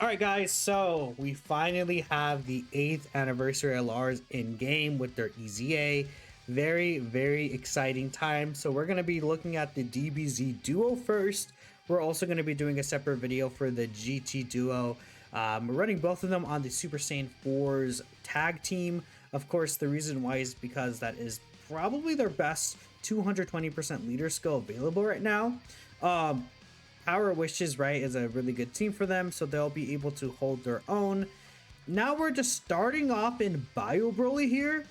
All right, guys, so we finally have the 8th anniversary LRs in game with their EZA. Very exciting time. So we're going to be looking at the DBZ Duo first. We're also going to be doing a separate video for the GT Duo. We're running both of them on the Super Saiyan 4's tag team. Of course, the reason why is because that is probably their best 220% leader skill available right now. Power Wishes, right, is a really good team for them, so they'll be able to hold their own. Now we're just starting off in Bio Broly here.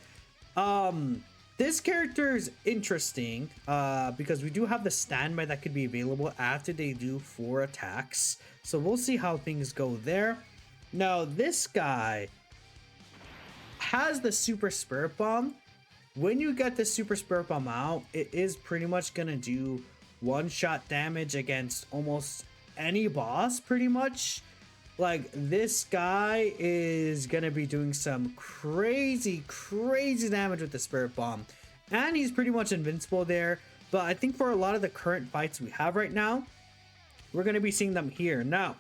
This character is interesting because we do have the standby that could be available after they do 4 attacks. So we'll see how things go there. Now this guy has the Super Spirit Bomb. When you get the Super Spirit Bomb out, it is pretty much gonna do one-shot damage against almost any boss, pretty much. Like, this guy is gonna be doing some crazy damage with the Spirit Bomb, and he's pretty much invincible there. But I think for a lot of the current fights we have right now, we're gonna be seeing them here. Now,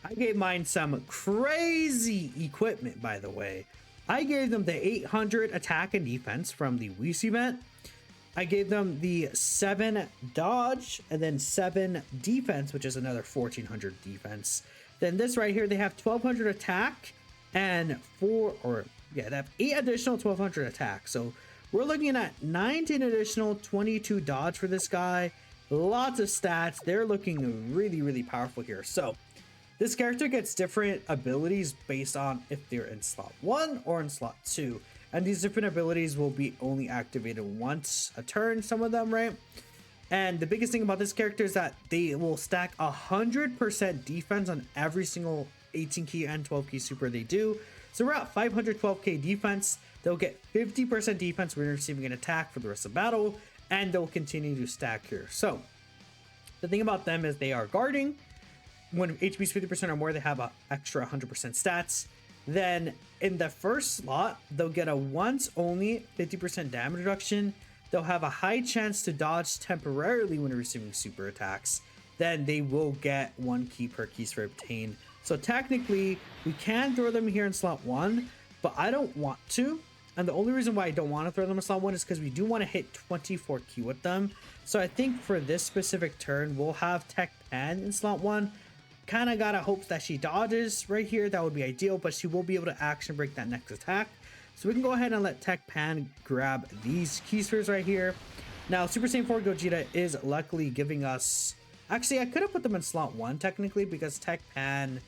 I gave mine some crazy equipment, by the way. I gave them the 800 attack and defense from the Whis event. I gave them the 7 dodge and then 7 defense, which is another 1400 defense. Then this right here, they have 1200 attack and they have 8 additional 1200 attack. So we're looking at 19 additional 22 dodge for this guy. Lots of stats. They're looking really powerful here. So this character gets different abilities based on if they're in slot 1 or in slot 2. And these different abilities will be only activated once a turn, some of them, right? And the biggest thing about this character is that they will stack 100% defense on every single 18 key and 12 key super they do. So we're at 512k defense. They'll get 50% defense when receiving an attack for the rest of the battle, and they'll continue to stack here. So the thing about them is they are guarding. When HP is 50% or more, they have an extra 100% stats. Then in the first slot, they'll get a once only 50% damage reduction. They'll have a high chance to dodge temporarily when receiving super attacks. Then they will get 1 key per key sphere obtained. So technically, we can throw them here in slot 1, but I don't want to. And the only reason why I don't want to throw them in slot 1 is because we do want to hit 24 key with them. So I think for this specific turn, we'll have Tech Pan in slot 1. Kind of gotta hope that she dodges right here. That would be ideal, but she will be able to action break that next attack. So we can go ahead and let Tech Pan grab these key spheres right here. Now, Super Saiyan 4 Gogeta is luckily giving us... Actually, I could have put them in slot 1 technically because Tech Pan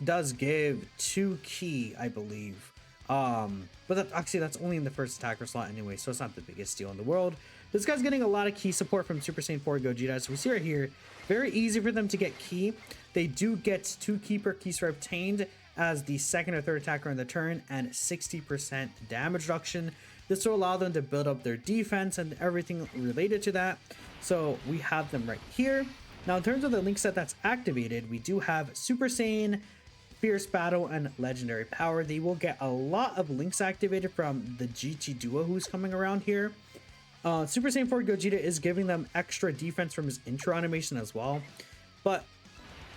does give 2 key, I believe. But actually, that's only in the first attacker slot anyway, so it's not the biggest deal in the world. This guy's getting a lot of key support from Super Saiyan 4 Gogeta. So we see right here, very easy for them to get key. They do get 2 key per key sphere obtained as the second or third attacker in the turn and 60% damage reduction. This will allow them to build up their defense and everything related to that. So we have them right here. Now, in terms of the link set that's activated, we do have Super Saiyan, Fierce Battle, and Legendary Power. They will get a lot of links activated from the GT Duo who's coming around here. Super Saiyan 4 Gogeta is giving them extra defense from his intro animation as well. But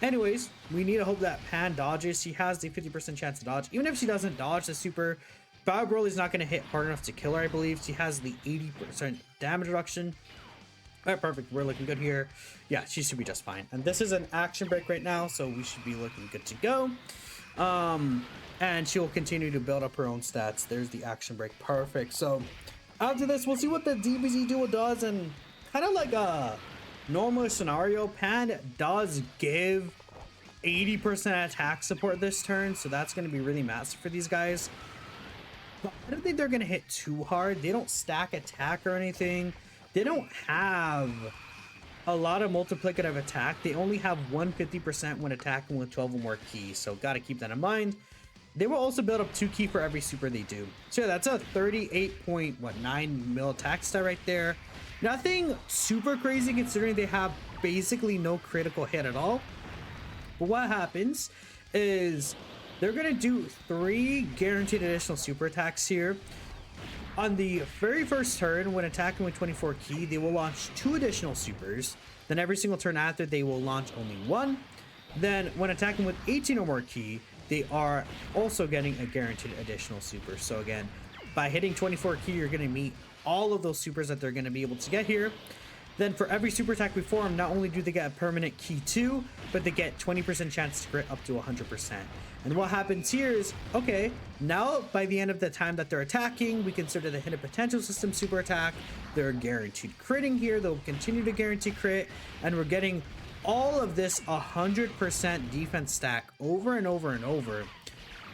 anyways, we need to hope that Pan dodges. She has the 50% chance to dodge. Even if she doesn't dodge the super, Bio Broly is not going to hit hard enough to kill her, I believe. She has the 80% damage reduction. All right, perfect. We're looking good here. Yeah, she should be just fine. And this is an action break right now, so we should be looking good to go. And she will continue to build up her own stats. There's the action break. Perfect. So after this, we'll see what the DBZ Duo does. And kind of like a normal scenario, Pan does give 80% attack support this turn, so that's going to be really massive for these guys. But I don't think they're going to hit too hard. They don't stack attack or anything. They don't have a lot of multiplicative attack. They only have 150% when attacking with 12 or more keys, so got to keep that in mind. They will also build up 2 key for every super they do. So yeah, that's a 38.9 mil attack stat right there. Nothing super crazy considering they have basically no critical hit at all. But what happens is they're going to do 3 guaranteed additional super attacks here. On the very first turn, when attacking with 24 key, they will launch 2 additional supers. Then every single turn after, they will launch only 1. Then when attacking with 18 or more ki, they are also getting a guaranteed additional super. So again, by hitting 24 ki, you're going to meet all of those supers that they're going to be able to get here. Then for every super attack we form, not only do they get a permanent ki 2, but they get 20% chance to crit up to 100%. And what happens here is, okay, now by the end of the time that they're attacking, we consider the hidden potential system super attack. They're guaranteed critting here. They'll continue to guarantee crit. And we're getting all of this 100% defense stack over and over and over.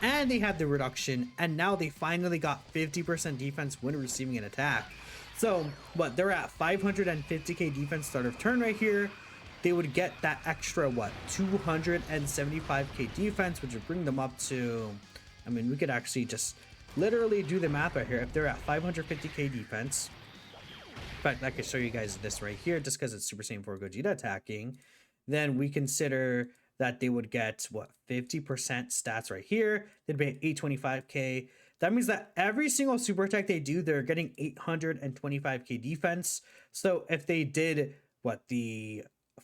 And they have the reduction. And now they finally got 50% defense when receiving an attack. So what, they're at 550k defense start of turn right here. They would get that extra, what, 275k defense, which would bring them up to, I mean, we could actually just literally do the math right here. If they're at 550k defense, in fact, I could show you guys this right here, just because it's Super Saiyan 4 Gogeta attacking, then we consider that they would get, what, 50% stats right here. They'd be at 825k. That means that every single super attack they do, they're getting 825k defense. So if they did, what, the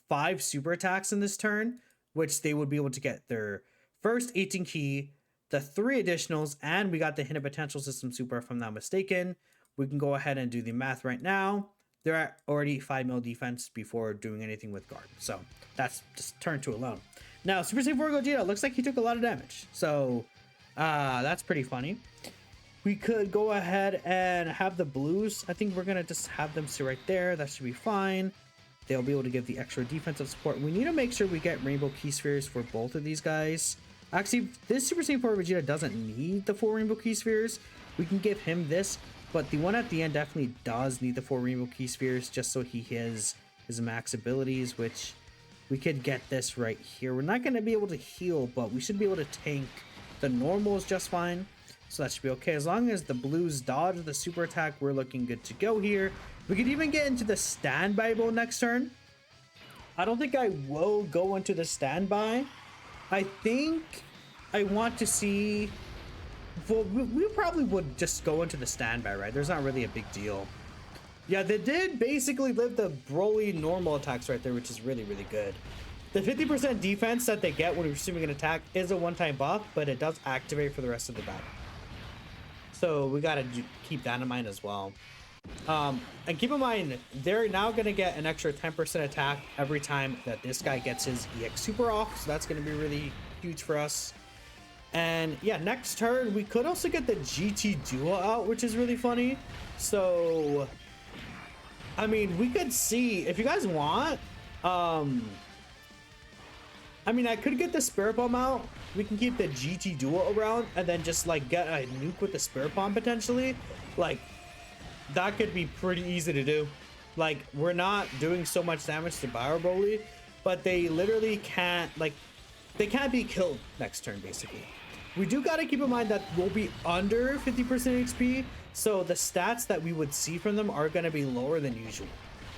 5 super attacks in this turn, which they would be able to get their first 18 ki, the 3 additionals, and we got the hidden potential system super if I'm not mistaken. We can go ahead and do the math right now. They're at already 5 mil defense before doing anything with guard. So that's just turn 2 alone. Now, Super Saiyan 4 Gogeta looks like he took a lot of damage. So that's pretty funny. We could go ahead and have the blues. I think we're going to just have them sit right there. That should be fine. They'll be able to give the extra defensive support. We need to make sure we get rainbow key spheres for both of these guys. Actually, this Super Saiyan 4 Vegeta doesn't need the 4 rainbow key spheres. We can give him this, but the one at the end definitely does need the 4 rainbow key spheres just so he has his max abilities, which we could get this right here. We're not going to be able to heal, but we should be able to tank the normals just fine. So that should be okay. As long as the blues dodge the super attack, we're looking good to go here. We could even get into the standby mode next turn. I don't think I will go into the standby. I think I want to see... Well, we probably would just go into the standby, right? There's not really a big deal. Yeah, they did basically live the Broly normal attacks right there, which is really, really good. The 50% defense that they get when receiving an attack is a one-time buff, but it does activate for the rest of the battle. So we gotta keep that in mind as well. And keep in mind, they're now gonna get an extra 10% attack every time that this guy gets his EX super off. So that's gonna be really huge for us. And yeah, next turn, we could also get the GT Duo out, which is really funny. So, I mean, we could see, if you guys want, I mean, I could get the Spirit Bomb out. We can keep the GT Duo around and then just like get a nuke with the Spirit Bomb potentially. Like, that could be pretty easy to do. Like, we're not doing so much damage to Bio Broly, but they literally can't, like, they can't be killed next turn basically. We do got to keep in mind that we'll be under 50% XP, so the stats that we would see from them are going to be lower than usual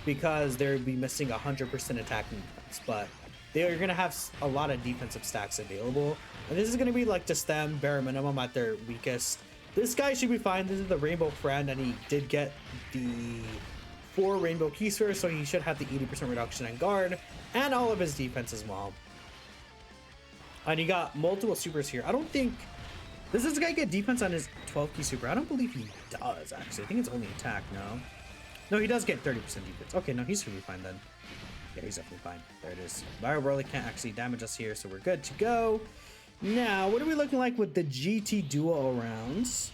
because they'll be missing 100% attacking defense, but they are going to have a lot of defensive stacks available, and this is going to be like just them bare minimum at their weakest. This guy should be fine. This is the Rainbow Friend, and he did get the 4 Rainbow Key Spheres, so he should have the 80% reduction in guard and all of his defense as well. And he got multiple supers here. I don't think... Does this guy get defense on his 12 key super? I don't believe he does, actually. I think it's only attack, no? No, he does get 30% defense. Okay, no, he's gonna be fine then. Yeah, he's definitely fine. There it is. Bio Broly can't actually damage us here, so we're good to go. Now, what are we looking like with the GT Duo rounds?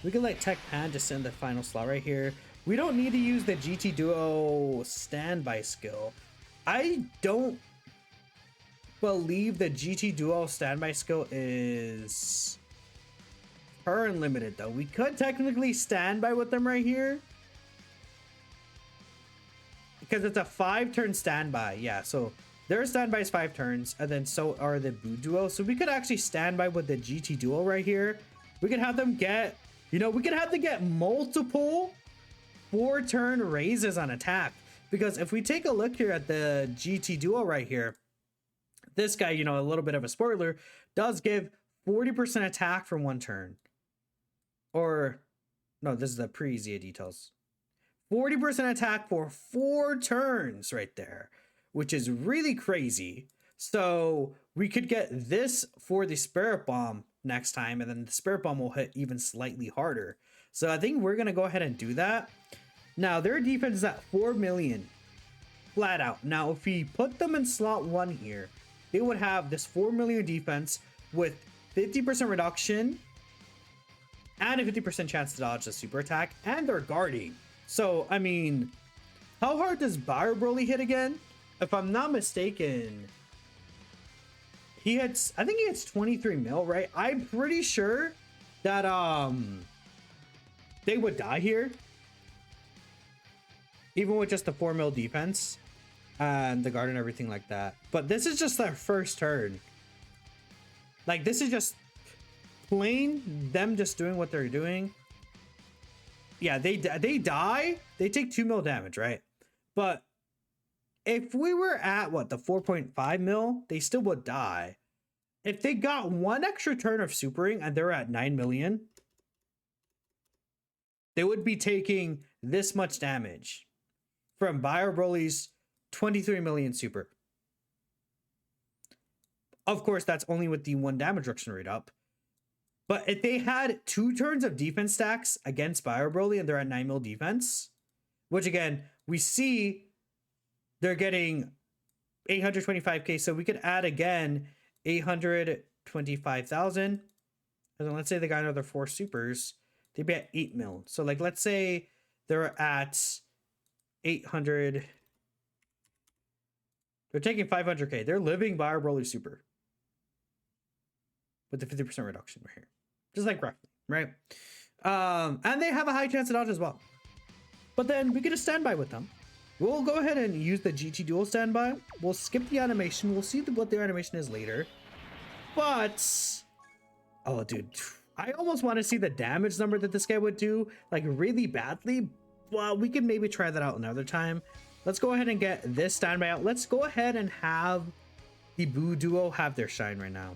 We can let Tech Pan just send the final slot right here. We don't need to use the GT Duo standby skill. I don't believe the GT Duo standby skill is turn limited though. We could technically standby with them right here because it's a 5-turn standby. Yeah, so their standby is 5 turns, and then so are the Buu Duo. So we could actually standby with the GT Duo right here. We could have them get, you know, we could have them get multiple 4-turn raises on attack, because if we take a look here at the GT Duo right here, this guy, you know, a little bit of a spoiler, does give 40% attack for 1 turn. Or, no, this is the pre-EZA details. 40% attack for 4 turns right there, which is really crazy. So we could get this for the Spirit Bomb next time, and then the Spirit Bomb will hit even slightly harder. So I think we're going to go ahead and do that. Now, their defense is at 4 million. Flat out. Now, if we put them in slot 1 here, they would have this 4 million defense with 50% reduction and a 50% chance to dodge the super attack, and they're guarding. So, I mean, how hard does Bio Broly hit again? If I'm not mistaken, he hits, I think he hits 23 mil, right? I'm pretty sure that they would die here, even with just the 4 mil defense and the guard and everything like that. But this is just their first turn. Like, this is just plain them just doing what they're doing. Yeah, they die. They take 2 mil damage, right? But if we were at what, the 4.5 mil, they still would die. If they got 1 extra turn of supering and they're at 9 million, they would be taking this much damage from Bio Broly's 23 million super. Of course, that's only with the 1 damage reduction rate up. But if they had 2 turns of defense stacks against Bio Broly and they're at 9 mil defense, which again, we see they're getting 825k. So we could add again 825,000. And then let's say they got another 4 supers, they'd be at 8 mil. So like, let's say they're at 800. They're taking 500k. They're living Bio Broly super with the 50% reduction right here. Just like roughly, right? And they have a high chance to dodge as well. But then we get a standby with them. We'll go ahead and use the GT dual standby. We'll skip the animation. We'll see what their animation is later. But, oh dude, I almost want to see the damage number that this guy would do, like really badly. Well, we can maybe try that out another time. Let's go ahead and get this standby out. Let's go ahead and have the Buu Duo have their shine right now.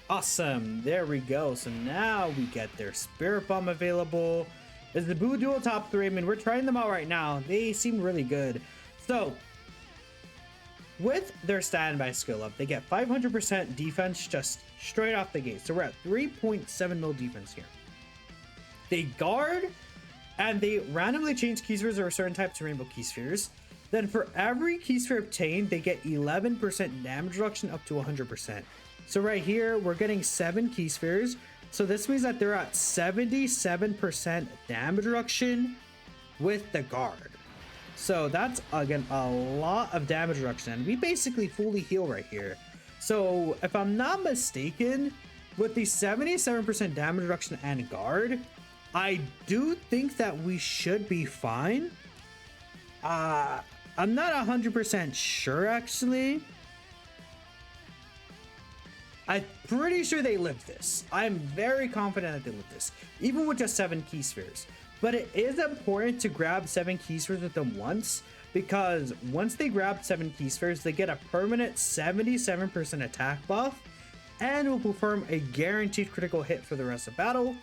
Awesome, there we go. So now we get their Spirit Bomb available. Is the Buu Duo top 3? I mean, we're trying them out right now. They seem really good. So with their standby skill up, they get 500% defense just straight off the gate. So we're at 3.7 mil defense here. They guard and they randomly change key spheres or certain types of rainbow key spheres. Then for every key sphere obtained, they get 11% damage reduction up to 100%. So right here, we're getting 7 key spheres. So this means that they're at 77% damage reduction with the guard. So that's, again, a lot of damage reduction. And we basically fully heal right here. So if I'm not mistaken, with the 77% damage reduction and guard, I do think that we should be fine. I'm not 100% sure, actually. I'm pretty sure they lived this. I'm very confident that they lived this, even with just 7 key spheres. But it is important to grab 7 key spheres with them once, because once they grab 7 key spheres, they get a permanent 77% attack buff and will perform a guaranteed critical hit for the rest of battle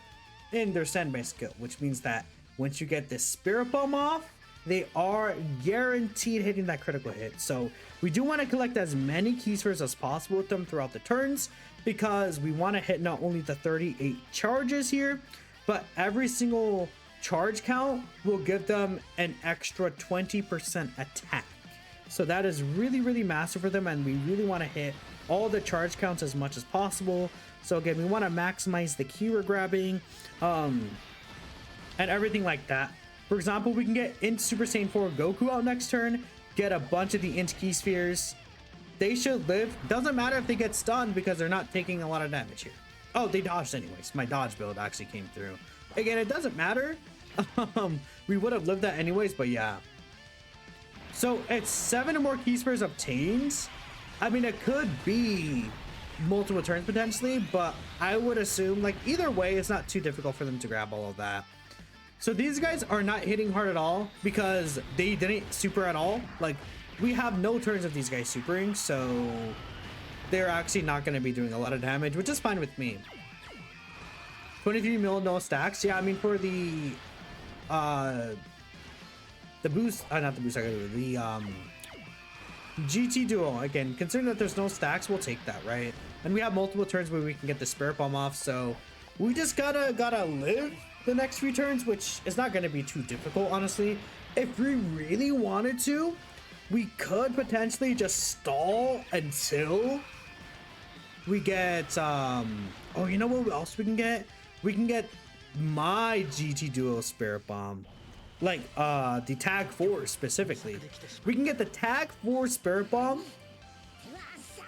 in their standby skill, which means that once you get this Spirit Bomb off, they are guaranteed hitting that critical hit. So we do want to collect as many key spheres as possible with them throughout the turns, because we want to hit not only the 38 charges here, but every single charge count will give them an extra 20% attack. So that is really, really massive for them, and we really want to hit all the charge counts as much as possible. So again, we want to maximize the key we're grabbing and everything like that. For example, we can get Int Super Saiyan 4 Goku out next turn, get a bunch of the Int key spheres. They should live. Doesn't matter if they get stunned because they're not taking a lot of damage here. Oh, they dodged anyways. My dodge build actually came through. Again, it doesn't matter. We would have lived that anyways, but yeah. So it's 7 or more key spheres obtained. I mean, it could be multiple turns potentially, but I would assume like either way, it's not too difficult for them to grab all of that. So these guys are not hitting hard at all because they didn't super at all. Like we have no turns of these guys supering, so they're actually not going to be doing a lot of damage, which is fine with me. 23 mil, no stacks. Yeah, I mean for the boost, not the boost, the GT Duo, again, considering that there's no stacks, we'll take that, right? And we have multiple turns where we can get the Spirit Bomb off, so we just gotta live the next few turns, which is not gonna be too difficult, honestly. If we really wanted to, we could potentially just stall until we get, oh, you know what else we can get? We can get my GT Duo Spirit Bomb. Like the tag 4 specifically. We can get the tag 4 Spirit Bomb.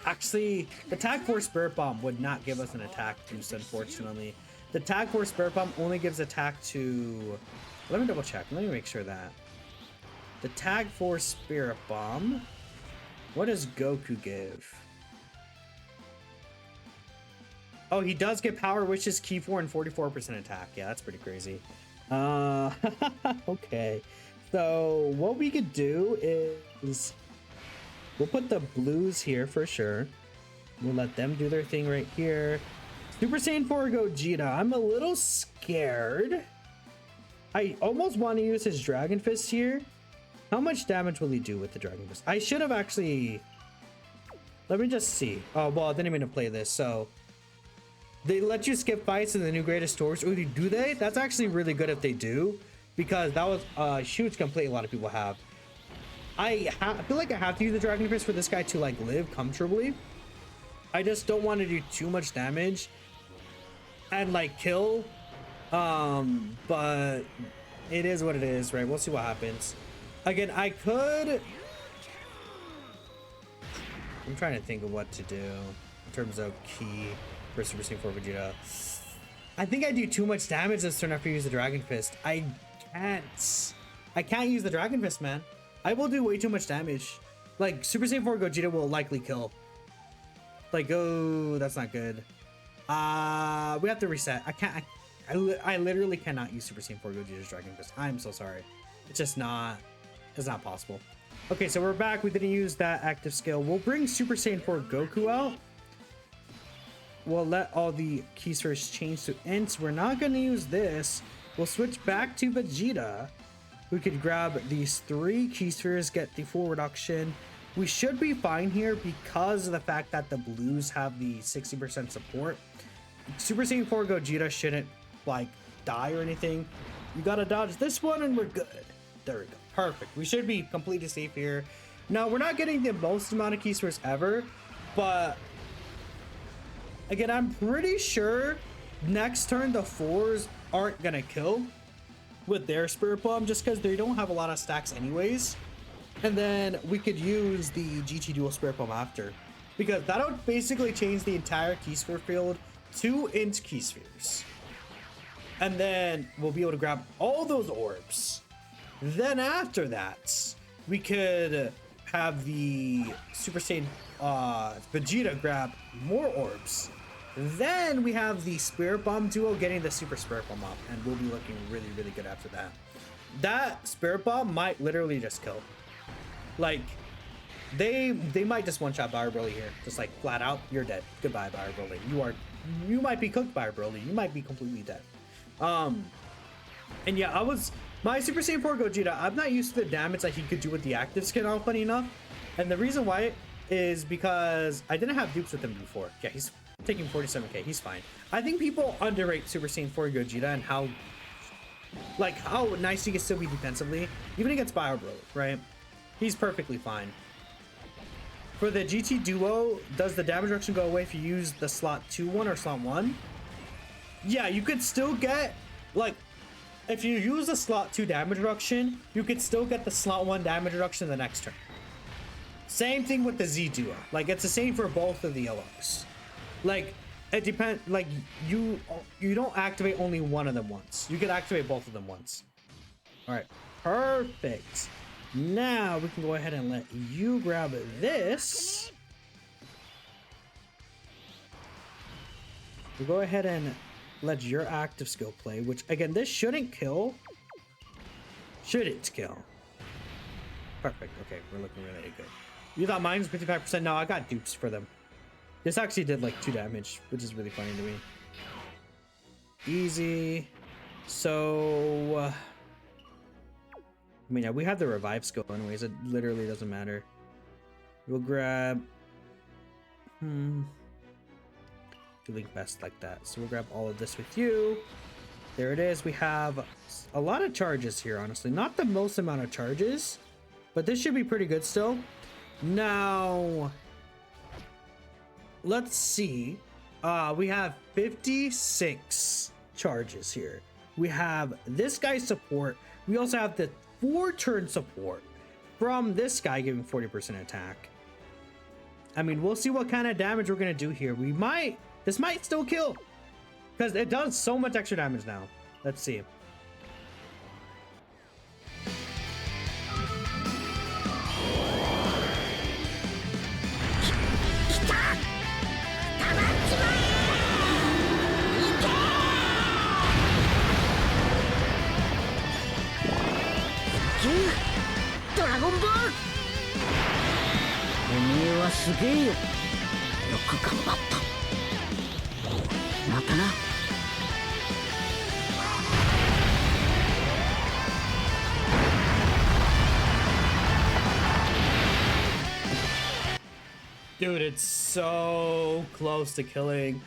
Actually, the tag 4 Spirit Bomb would not give us an attack boost, unfortunately. The tag 4 Spirit Bomb only gives attack to, let me double check, let me make sure that the tag 4 Spirit Bomb, what does Goku give? Oh, he does get Power Wishes, Key 4, and 44% attack. Yeah, that's pretty crazy. Okay, so what we could do is we'll put the blues here for sure. We'll let them do their thing right here. Super Saiyan 4 Gogeta. I'm a little scared. I almost want to use his Dragon Fist here. How much damage will he do with the Dragon Fist? I should have actually, let me just see. Oh, well, I didn't even play this, so they let you skip fights in the new greatest stores. Or do they? That's actually really good if they do, because that was a huge complaint a lot of people have. I feel like I have to use the Dragon Fist for this guy to like live comfortably. I just don't want to do too much damage and like kill. But it is what it is, right? We'll see what happens. Again, I could, I'm trying to think of what to do in terms of key for Super Saiyan 4 Vegeta. I think I do too much damage this turn after I use the Dragon Fist. I can't use the Dragon Fist, man. I will do way too much damage. Like Super Saiyan 4 Gogeta will likely kill. Like, oh, that's not good. We have to reset. I literally cannot use Super Saiyan 4 Gogeta's Dragon Fist. I'm so sorry. It's just not, it's not possible. Okay, so we're back. We didn't use that active skill. We'll bring Super Saiyan 4 Goku out. We'll let all the key spheres change to ints. We're not going to use this. We'll switch back to Vegeta. We could grab these 3 key spheres, get the full reduction. We should be fine here because of the fact that the blues have the 60% support. Super Saiyan 4 Gogeta shouldn't like die or anything. You gotta dodge this one and we're good. There we go. Perfect. We should be completely safe here. Now, we're not getting the most amount of key spheres ever, but again, I'm pretty sure next turn the 4s aren't gonna kill with their Spirit Bomb just because they don't have a lot of stacks anyways. And then we could use the GT Dual Spirit Bomb after, because that would basically change the entire key sphere field to int key spheres. And then we'll be able to grab all those orbs. Then after that, we could have the Super Saiyan Vegeta grab more orbs. Then we have the Spirit Bomb duo getting the Super Spirit Bomb up, and we'll be looking really, really good after that. That Spirit Bomb might literally just kill. Like, they might just one-shot Bio Broly here. Just like, flat out, you're dead. Goodbye, Bio Broly. You might be cooked, Bio Broly. You might be completely dead. And yeah, my Super Saiyan 4 Gogeta, I'm not used to the damage that he could do with the active skin, all funny enough. And the reason why is because I didn't have dupes with him before. Yeah, he's taking 47k. He's fine. I think people underrate Super Saiyan 4 Gogeta and how nice he can still be defensively, even against Bio Broly, right? He's perfectly fine. For the GT Duo, does the damage reduction go away if you use the slot 2 one or slot 1? Yeah, you could still get, like, if you use the slot 2 damage reduction, you could still get the slot 1 damage reduction the next turn. Same thing with the Z Duo. Like, it's the same for both of the LRs. Like, it depends, like, you don't activate only one of them once. You could activate both of them once. All right, perfect. Now we can go ahead and let you grab this. We'll go ahead and let your active skill play, which again, this shouldn't kill. Shouldn't kill. Perfect. Okay, we're looking really good. You thought mine's 55%? No, I got dupes for them. This actually did like 2 damage, which is really funny to me. Easy. So, I mean, yeah, we have the revive skill anyways. It literally doesn't matter. We'll grab... Doing best like that. So we'll grab all of this with you. There it is. We have a lot of charges here, honestly. Not the most amount of charges, but this should be pretty good still. Now, let's see. We have 56 charges here. We have this guy's support. We also have the 4-turn support from this guy giving 40% attack. I mean, we'll see what kind of damage we're going to do here. This might still kill because it does so much extra damage now. Let's see. Dragon Ball! お前はすげえよ。よく頑張った。またな。Dude, it's so close to killing.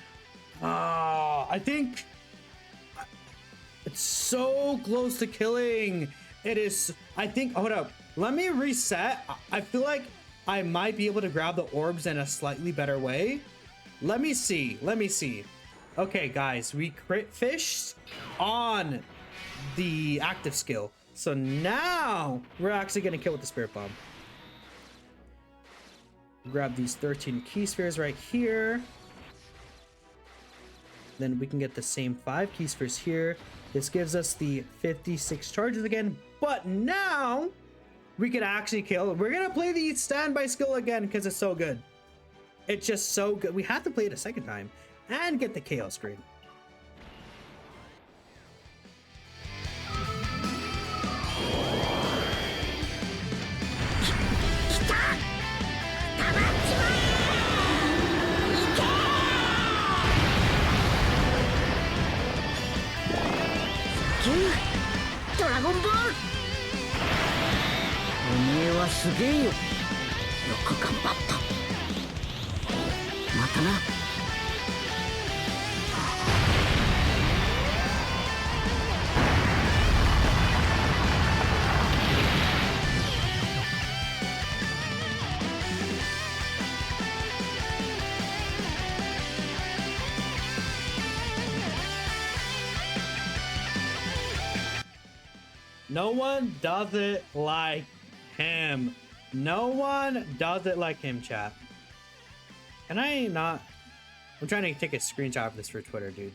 I think it's so close to killing. It is. I think. Hold up. Let me reset. I feel like I might be able to grab the orbs in a slightly better way. Let me see. Let me see. Okay, guys, we crit fished on the active skill. So now we're actually gonna kill with the spirit bomb. Grab these 13 key spheres right here. Then we can get the same 5 key spheres here. This gives us the 56 charges again, but now we can actually kill. We're gonna play the standby skill again because it's so good. It's just so good. We have to play it a second time and get the KO screen. Dragon Ball! お前はすげえよ。よく頑張った。またな。No one does it like him. No one does it like him, chat. And I'm trying to take a screenshot of this for Twitter, dude.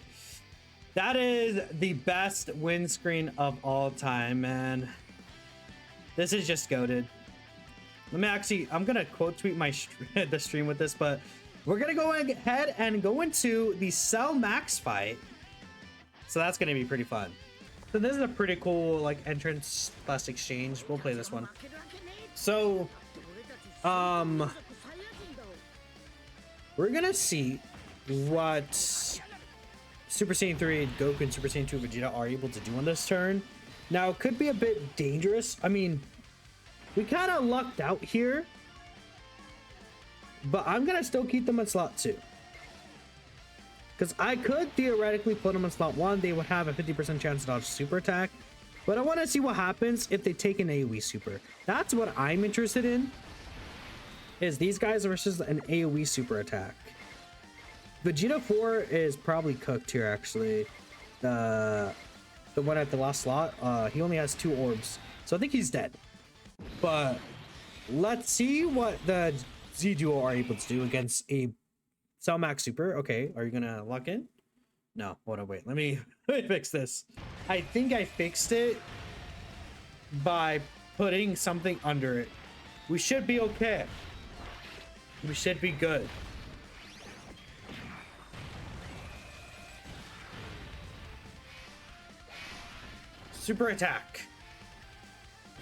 That is the best win screen of all time, man. This is just goated. I'm gonna quote tweet my the stream with this, but we're gonna go ahead and go into the Cell Max fight. So that's gonna be pretty fun. So this is a pretty cool like entrance plus exchange. We'll play this one. So we're gonna see what Super Saiyan 3 Goku and Super Saiyan 2 Vegeta are able to do on this turn. Now it could be a bit dangerous. I mean, we kind of lucked out here, but I'm gonna still keep them at slot 2. Because I could theoretically put them in slot 1. They would have a 50% chance to dodge super attack. But I want to see what happens if they take an AoE super. That's what I'm interested in. Is these guys versus an AoE super attack. Vegeta 4 is probably cooked here, actually. The one at the last slot. He only has 2 orbs. So I think he's dead. But let's see what the Z Duo are able to do against a Cell Max Super. Okay, are you gonna lock in? No, hold on, wait. Let me fix this. I think I fixed it by putting something under it. We should be okay. We should be good. Super attack.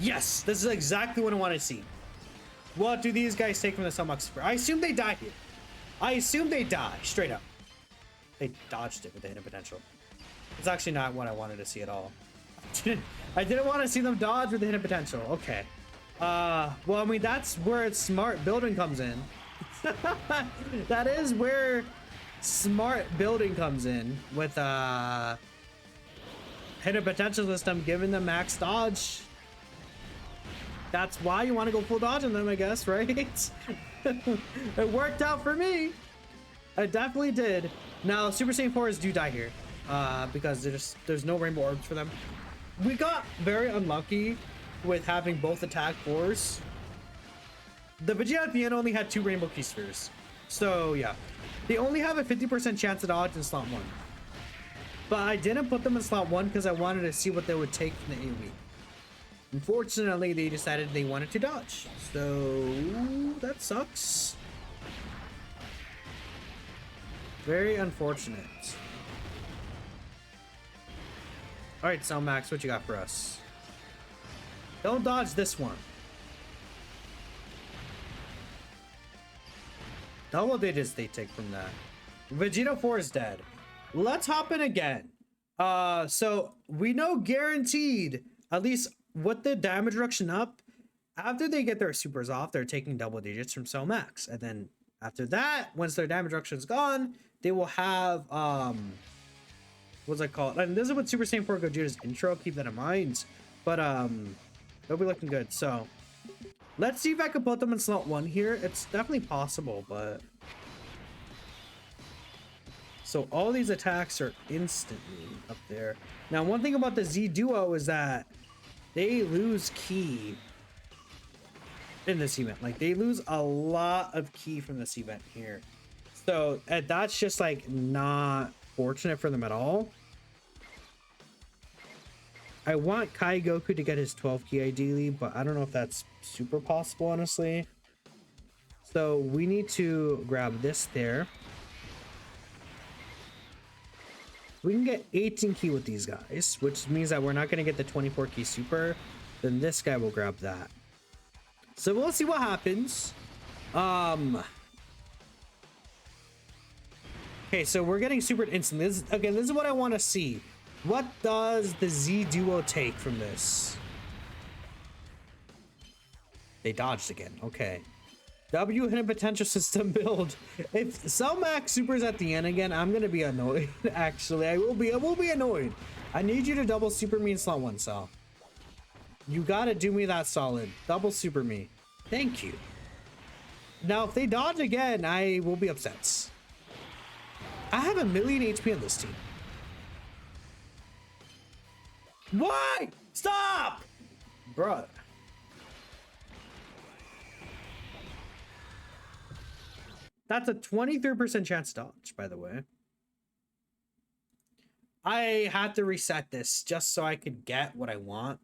Yes, this is exactly what I want to see. What do these guys take from the Sunbox Super? I assume they die here. I assume they die, straight up. They dodged it with the hidden potential. It's actually not what I wanted to see at all. I didn't want to see them dodge with the hidden potential. Okay. Well, I mean, that's where smart building comes in. That is where smart building comes in with hidden potential system giving them max dodge. That's why you want to go full dodge on them, I guess, right? It worked out for me. I definitely did. Now, Super Saiyan 4s do die here because there's no rainbow orbs for them. We got very unlucky with having both attack 4s. The Vegeta at the end only had 2 rainbow key spheres. So, yeah. They only have a 50% chance to dodge in slot 1. But I didn't put them in slot 1 because I wanted to see what they would take from the AoE. Unfortunately, they decided they wanted to dodge. So, that sucks. Very unfortunate. Alright, Max, what you got for us? Don't dodge this one. Double digits they take from that. Vegeta 4 is dead. Let's hop in again. So we know guaranteed, at least with the damage reduction up, after they get their supers off, they're taking double digits from Cell Max. And then after that, once their damage reduction is gone, they will have what's it called? And this is what Super Saiyan 4 Gogeta's intro, keep that in mind. But they'll be looking good. So let's see if I can put them in slot 1 here. It's definitely possible, but so all these attacks are instantly up there. Now, one thing about the Z Duo is that they lose ki in this event. Like, they lose a lot of ki from this event here. So that's just like not fortunate for them at all. I want Kai Goku to get his 12 ki ideally, but I don't know if that's super possible, honestly. So we need to grab this there. We can get 18 ki with these guys, which means that we're not going to get the 24 ki super. Then this guy will grab that. So we'll see what happens. Okay, so we're getting supered instantly. This is what I want to see. What does the Z Duo take from this? They dodged again. Okay. W hidden potential system build. If Cell Max supers at the end again, I'm gonna be annoyed. Actually, I will be annoyed. I need you to double super me in slot 1, Cell. You gotta do me that solid. Double super me. Thank you. Now, if they dodge again, I will be upset. I have 1,000,000 HP on this team. Why? Stop! Bruh. That's a 23% chance to dodge, by the way. I had to reset this just so I could get what I want.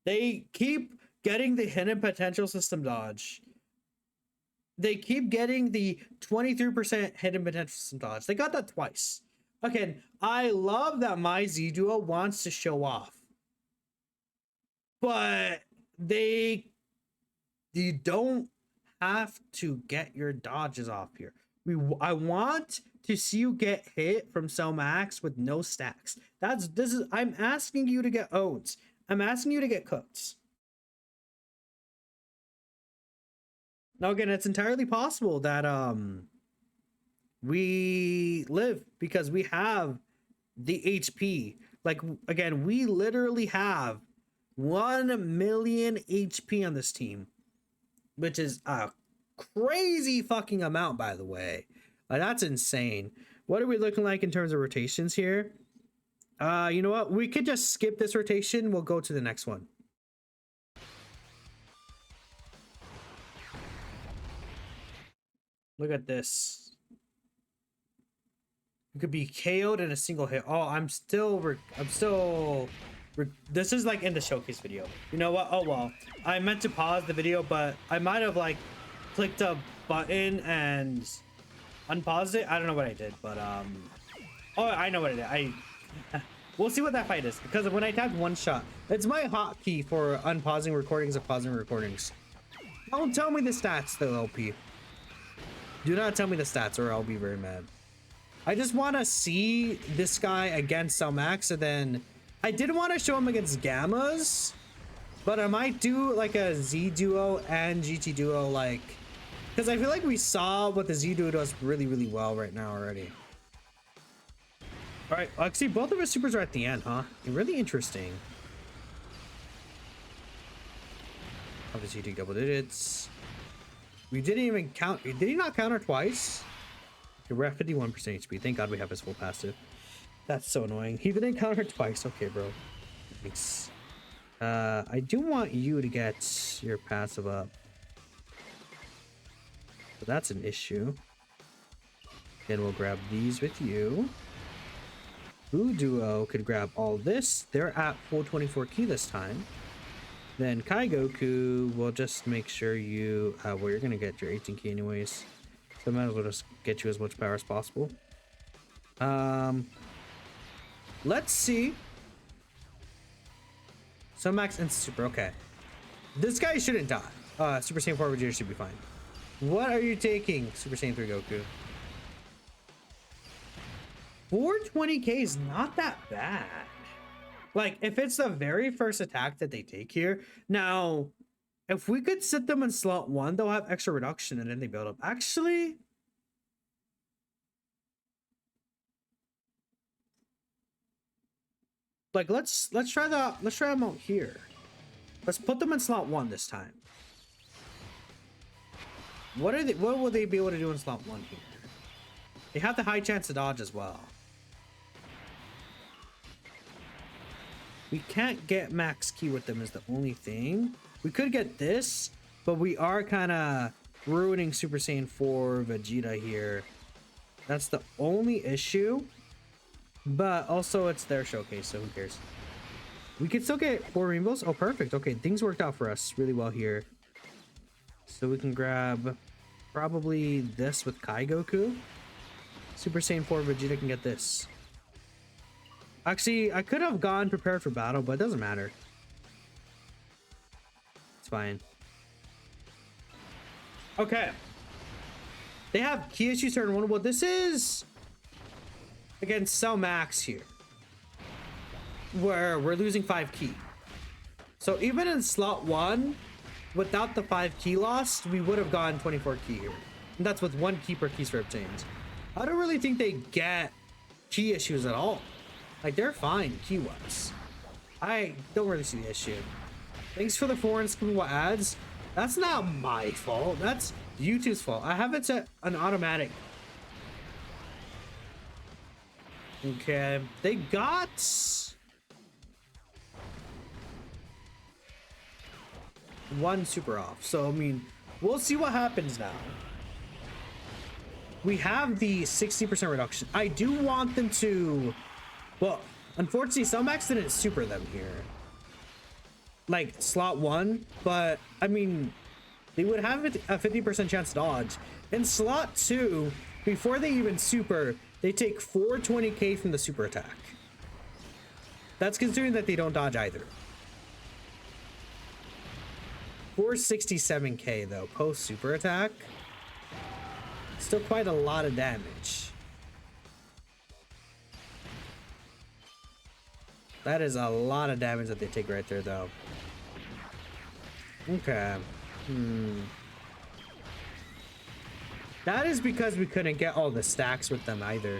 They keep getting the hidden potential system dodge. They keep getting the 23% hidden potential system dodge. They got that twice. Again, I love that my Z Duo wants to show off. But you don't have to get your dodges off here. I want to see you get hit from Cell Max with no stacks. I'm asking you to get oats. I'm asking you to get cooked. Now again, it's entirely possible that we live because we have the HP. Like, again, we literally have 1,000,000 HP on this team, which is a crazy fucking amount, by the way. Like, that's insane. What are we looking like in terms of rotations here? You know what? We could just skip this rotation. We'll go to the next one. Look at this. You could be KO'd in a single hit. Oh, I'm still This is like in the showcase video. You know what? Oh well, I meant to pause the video, but I might have like clicked a button and unpaused it. I don't know what I did, but oh, I know what I did. We'll see what that fight is, because when I tapped one shot, it's my hotkey for unpausing recordings or pausing recordings. Don't tell me the stats though, LP. Do not tell me the stats or I'll be very mad. I just want to see this guy against Selmax, and then I did want to show him against Gamas, but I might do like a Z duo and GT duo, like, because I feel like we saw what the Z duo does really well right now already. All right, actually, both of his supers are at the end, huh? Really interesting. Obviously, you take double digits. We didn't even count. Did he not counter twice? Okay, we're at 51% HP. Thank God we have his full passive. That's so annoying. He didn't counter twice. Okay, bro. Thanks. I do want you to get your passive up. So that's an issue. Then we'll grab these with you. Buu Duo could grab all this. They're at full 24 key this time. Then Kai Goku will just make sure you, well, you're gonna get your 18 key anyways. So I might as well just get you as much power as possible. Let's see. So max and super, okay. This guy shouldn't die. Super Saiyan 4 Vegeta should be fine. What are you taking, Super Saiyan 3 Goku? 420k is not that bad. Like, if it's the very first attack that they take here. Now, if we could sit them in slot 1, they'll have extra reduction and then they build up. Actually, like, let's try them out here. Let's put them in slot 1 this time. What will they be able to do in slot 1 here? They have the high chance to dodge as well. We can't get max key with them is the only thing. We could get this, but we are kind of ruining Super Saiyan 4 Vegeta here. That's the only issue. But also it's their showcase, so who cares? We could still get 4 rainbows. Oh, perfect. Okay, things worked out for us really well here. So we can grab probably this with Kai Goku. Super Saiyan 4 Vegeta can get this. Actually, I could have gone prepared for battle, but it doesn't matter. It's fine. Okay. They have key issues turn 1. Well, this is against Cell Max here, where we're losing 5 key. So even in slot 1, without the 5 key loss, we would have gotten 24 key here. And that's with 1 key per key strip change. I don't really think they get key issues at all. Like, they're fine key-wise. I don't really see the issue. Thanks for the foreign skippable ads. That's not my fault. That's YouTube's fault. I have it set an automatic. Okay. They got... one super off. So, I mean, we'll see what happens now. We have the 60% reduction. I do want them to... Well, unfortunately, Cellmax didn't super them here. Like, slot 1. But, I mean, they would have a 50% chance to dodge. In slot 2, before they even super, they take 420k from the super attack. That's considering that they don't dodge either. 467k, though, post super attack. Still quite a lot of damage. That is a lot of damage that they take right there, though. Okay. That is because we couldn't get all the stacks with them either.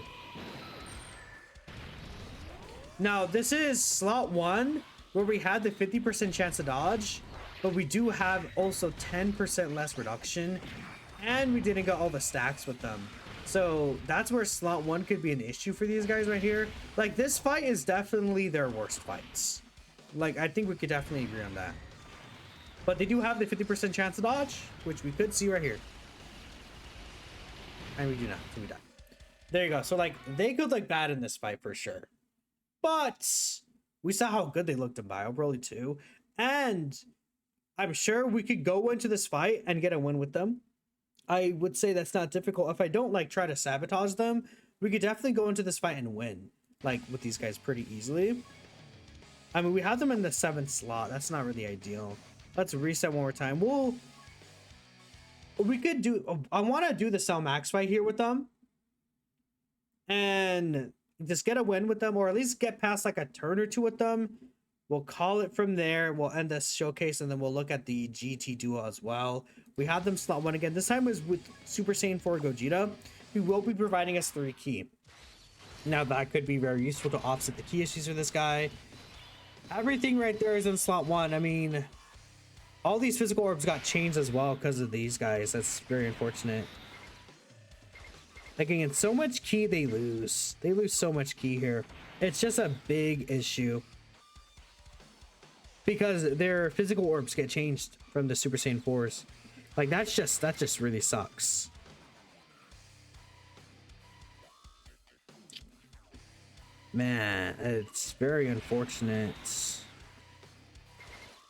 Now, this is slot 1, where we had the 50% chance to dodge, but we do have also 10% less reduction, and we didn't get all the stacks with them. So that's where slot 1 could be an issue for these guys right here. Like, this fight is definitely their worst fights. Like, I think we could definitely agree on that. But they do have the 50% chance to dodge, which we could see right here. And we do not, so we die. There you go. So, like, they could look bad in this fight for sure. But We saw how good they looked in Bio Broly too. And I'm sure we could go into this fight and get a win with them. I would say that's not difficult. If I don't like try to sabotage them, we could definitely go into this fight and win, like with these guys pretty easily. I mean, we have them in the 7th slot. That's not really ideal. Let's reset one more time. We could do, I want to do the Cell Max fight here with them and just get a win with them, or at least get past like a turn or two with them. We'll call it from there. We'll end this showcase and then we'll look at the GT duo as well. We have them slot 1 again. This time is with Super Saiyan 4 Gogeta, who will be providing us 3 ki. Now that could be very useful to offset the key issues for this guy. Everything right there is in slot 1. I mean, all these physical orbs got changed as well because of these guys. That's very unfortunate. Like, again, so much ki they lose. They lose so much ki here. It's just a big issue. Because their physical orbs get changed from the Super Saiyan 4s. Like, that just really sucks. Man, it's very unfortunate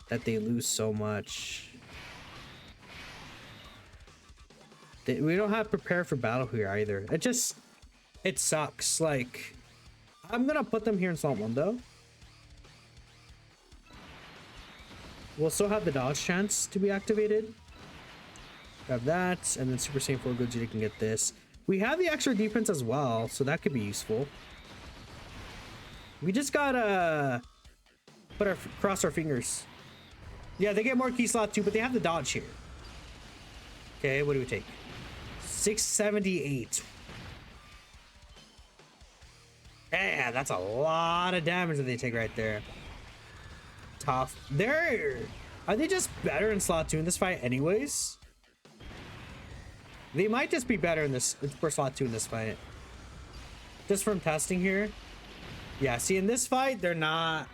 that they lose so much. We don't have prepare for battle here either. It sucks. Like, I'm gonna put them here in slot 1 though. We'll still have the dodge chance to be activated. Grab that, and then Super Saiyan 4 Gogeta can get this. We have the extra defense as well, so that could be useful. We just gotta cross our fingers. Yeah, they get more key slot too, but they have the dodge here. Okay, what do we take? 678. Yeah, that's a lot of damage that they take right there. Tough. Are they just better in slot 2 in this fight anyways? They might just be better in this for slot 2 in this fight. Just from testing here. Yeah, see, in this fight, we're not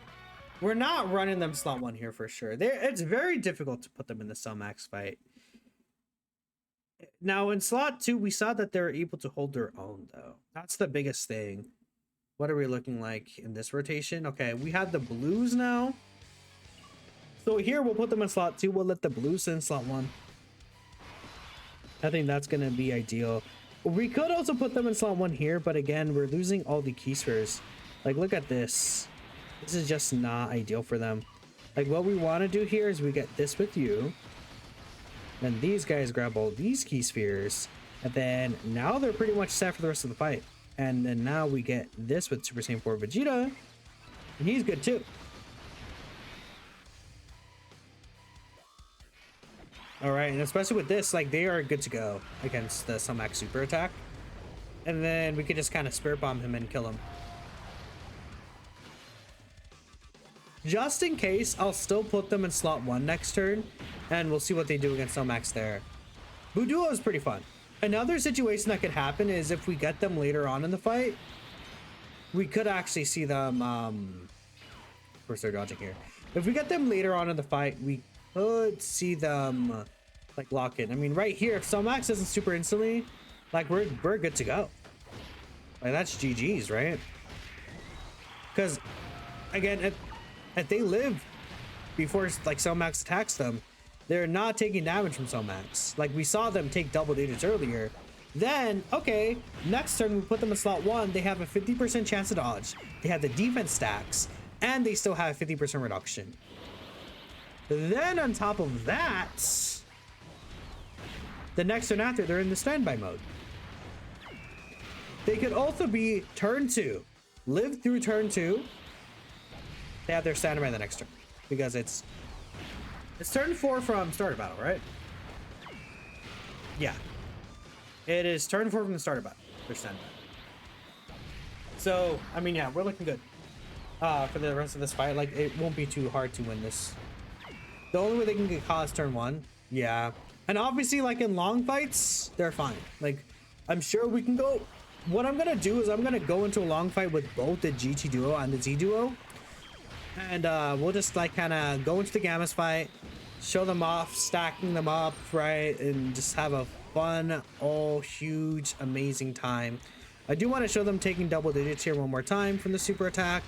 running them slot 1 here for sure. It's very difficult to put them in the Cell Max fight. Now, in slot 2, we saw that they're able to hold their own, though. That's the biggest thing. What are we looking like in this rotation? Okay, we have the blues now. So here, we'll put them in slot 2. We'll let the blues in slot 1. I think that's going to be ideal. We could also put them in slot 1 here, but again, we're losing all the key spheres. Like, look at this. This is just not ideal for them. Like, what we want to do here is we get this with you. Then these guys grab all these key spheres. And then now they're pretty much set for the rest of the fight. And then now we get this with Super Saiyan 4 Vegeta. And he's good too. Alright, and especially with this, like, they are good to go against the Cell Max super attack. And then we could just kind of spirit bomb him and kill him. Just in case, I'll still put them in slot 1 next turn, and we'll see what they do against Cell Max there. Buu Duo is pretty fun. Another situation that could happen is if we get them later on in the fight, we could actually see them, of course they're dodging here. If we get them later on in the fight, we could see them, like, lock in. I mean, right here, if Cell Max doesn't super instantly, like, we're good to go. Like, that's GG's, right? Because, again, if they live before, like, Cell Max attacks them, they're not taking damage from Cell Max. Like, we saw them take double digits earlier. Then, okay, next turn we put them in slot 1. They have a 50% chance to dodge. They have the defense stacks, and they still have 50% reduction. Then, on top of that, the next turn after, they're in the standby mode. They could also be turn 2. Live through turn 2. They have their standby the next turn. Because it's turn 4 from start of battle, right? Yeah. It is turn 4 from the start of battle. Their standby. So, I mean, yeah, we're looking good. For the rest of this fight. Like, it won't be too hard to win this. The only way they can get caught is turn 1. Yeah. And obviously, like, in long fights, they're fine. Like, I'm sure we can go. What I'm gonna do is I'm gonna go into a long fight with both the GT duo and the Z duo. And we'll just, like, kind of go into the Gamas fight, show them off, stacking them up, right? And just have a fun, huge, amazing time. I do want to show them taking double digits here one more time from the super attack.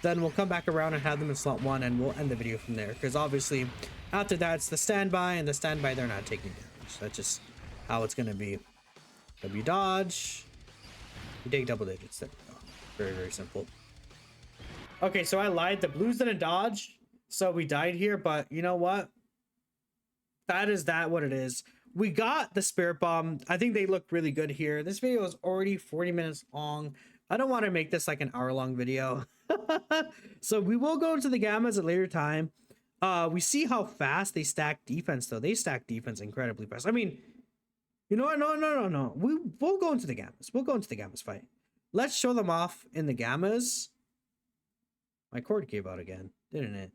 Then we'll come back around and have them in slot 1, and we'll end the video from there. Because obviously, after that, it's the standby, and the standby, they're not taking damage. That's just how it's going to be. W dodge. You take double digits. There we go. Very, very simple. Okay, so I lied. The blues didn't dodge, so we died here. But you know what? That is what it is. We got the Spirit Bomb. I think they look really good here. This video is already 40 minutes long. I don't want to make this like an hour-long video. So we will go into the Gamas at a later time. We see how fast they stack defense, though. They stack defense incredibly fast. I mean, you know what? No. We'll go into the Gamas. We'll go into the Gamas fight. Let's show them off in the Gamas. My cord gave out again, didn't it?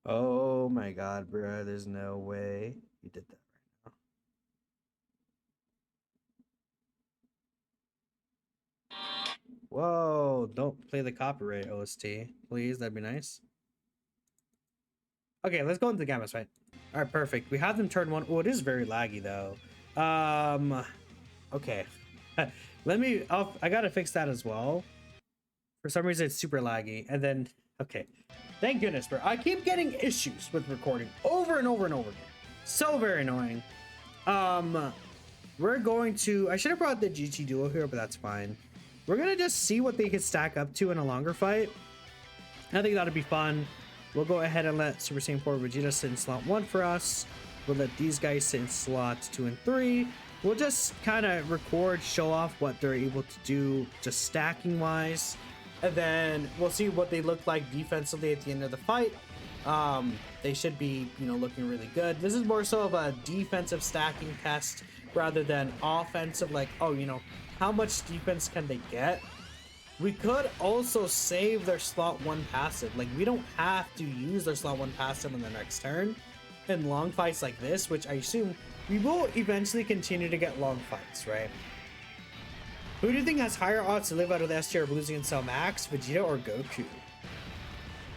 Oh my god, bro. There's no way you did that right now. Whoa, don't play the copyright OST, please. That'd be nice. Okay, let's go into the Gamas fight. All right, perfect. We have them turn 1. Oh, it is very laggy though. Okay. I gotta fix that as well. For some reason, it's super laggy. And then, okay. Thank goodness, bro. I keep getting issues with recording over and over and over again. So very annoying. We're going to... I should have brought the GT Duo here, but that's fine. We're going to just see what they could stack up to in a longer fight. I think that'll be fun. We'll go ahead and let Super Saiyan 4 Vegeta sit in slot 1 for us. We'll let these guys sit in slots 2 and 3. We'll just kind of record, show off what they're able to do, just stacking wise. And then we'll see what they look like defensively at the end of the fight. They should be, looking really good. This is more so of a defensive stacking test rather than offensive, like, how much defense can they get? We could also save their slot 1 passive. Like, we don't have to use their slot 1 passive in the next turn in long fights like this, which I assume we will eventually continue to get long fights, right? Who do you think has higher odds to live out of the STR Blues against Cell Max, Vegeta or Goku?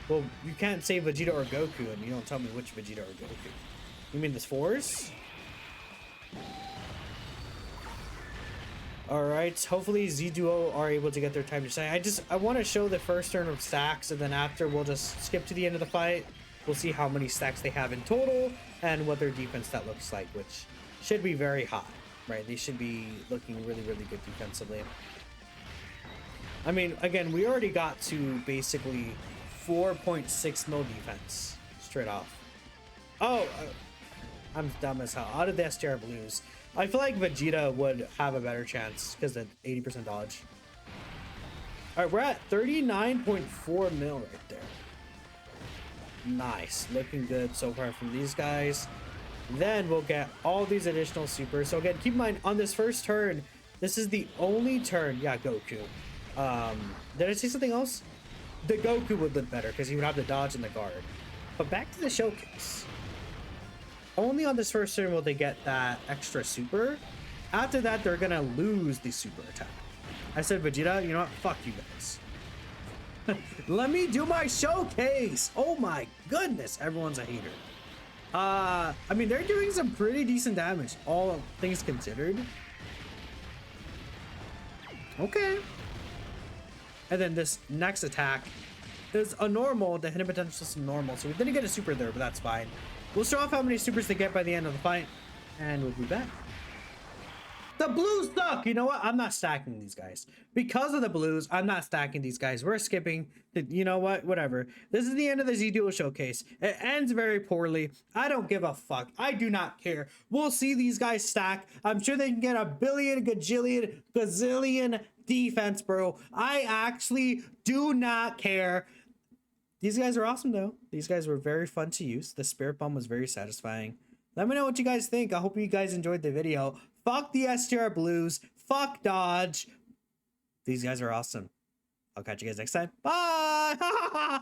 Well, you can't say Vegeta or Goku and you don't tell me which Vegeta or Goku. You mean this Force? Alright, hopefully Z-Duo are able to get their time to shine. I want to show the first turn of stacks, and then after we'll just skip to the end of the fight. We'll see how many stacks they have in total and what their defense that looks like, which should be very high. Right, they should be looking really, really good defensively. I mean, again, we already got to basically 4.6 mil defense straight off. Oh, I'm dumb as hell. Out of the STR Blues, I feel like Vegeta would have a better chance because of 80% dodge. All right, we're at 39.4 mil right there. Nice, looking good so far from these guys. Then we'll get all these additional supers. So again, keep in mind, on this first turn, this is the only turn. Yeah, Goku. Did I say something else? The Goku would look better because he would have the dodge and the guard. But back to the showcase. Only on this first turn will they get that extra super. After that, they're gonna lose the super attack. I said, Vegeta, you know what? Fuck you guys. Let me do my showcase. Oh my goodness, everyone's a hater. I mean, they're doing some pretty decent damage, all things considered. Okay. And then this next attack is a normal. The hidden potential is normal, so we didn't get a super there, but that's fine. We'll show off how many supers they get by the end of the fight, and we'll be back. The Blues suck. You know what? I'm not stacking these guys. Because of the Blues, I'm not stacking these guys. We're skipping. You know what? Whatever. This is the end of the Z-Duo showcase. It ends very poorly. I don't give a fuck. I do not care. We'll see these guys stack. I'm sure they can get a billion, gajillion, gazillion defense, bro. I actually do not care. These guys are awesome, though. These guys were very fun to use. The Spirit Bomb was very satisfying. Let me know what you guys think. I hope you guys enjoyed the video. Fuck the STR Blues. Fuck Dodge. These guys are awesome. I'll catch you guys next time. Bye.